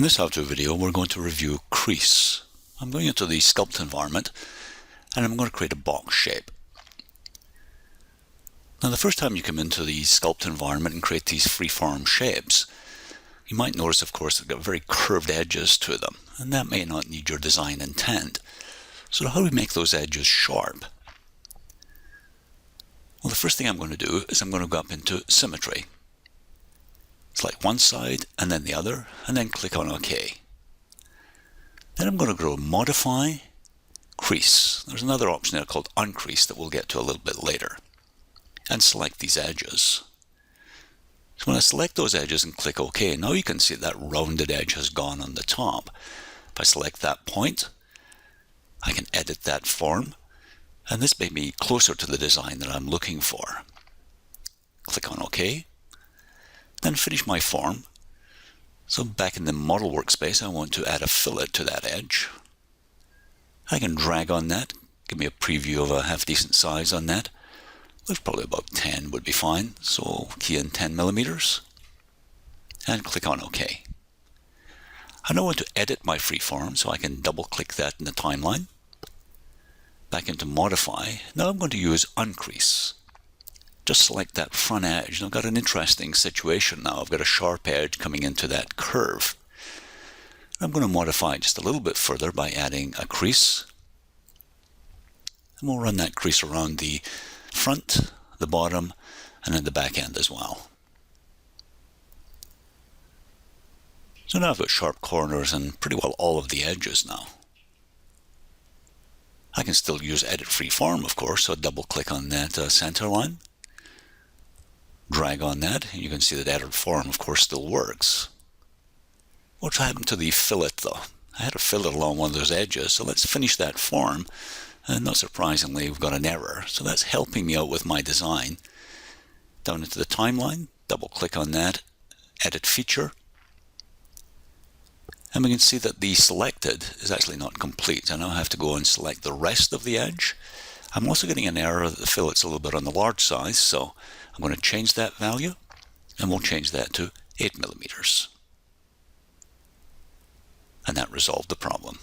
In this how-to video, we're going to review Crease. I'm going into the sculpt environment, and I'm going to create a box shape. Now, the first time you come into the sculpt environment and create these freeform shapes, you might notice, of course, they've got very curved edges to them, and that may not need your design intent. So how do we make those edges sharp? Well, the first thing I'm going to do is I'm going to go up into Symmetry. Select one side and then the other, and then click on OK. Then I'm going to go Modify, Crease. There's another option there called Uncrease that we'll get to a little bit later. And select these edges. So when I select those edges and click OK, now you can see that rounded edge has gone on the top. If I select that point, I can edit that form, and this may be closer to the design that I'm looking for. Click on OK. Then finish my form. So back in the model workspace, I want to add a fillet to that edge. I can drag on that, give me a preview of a half decent size on that. There's probably about 10 would be fine, so key in 10 millimeters. And click on OK. I now want to edit my freeform, so I can double click that in the timeline. Back into Modify. Now I'm going to use Uncrease. Just select that front edge, and I've got an interesting situation now. I've got a sharp edge coming into that curve. I'm going to modify just a little bit further by adding a crease. And we'll run that crease around the front, the bottom, and then the back end as well. So now I've got sharp corners and pretty well all of the edges now. I can still use Edit Freeform, of course, so double click on that center line. Drag on that, and you can see that Edit Form, of course, still works. What's happened to the fillet, though? I had a fillet along one of those edges, so let's finish that form. And not surprisingly, we've got an error. So that's helping me out with my design. Down into the timeline, double click on that, Edit Feature. And we can see that the selected is actually not complete. I now have to go and select the rest of the edge. I'm also getting an error that the fillet's a little bit on the large size, so I'm going to change that value, and we'll change that to 8 millimeters. And that resolved the problem.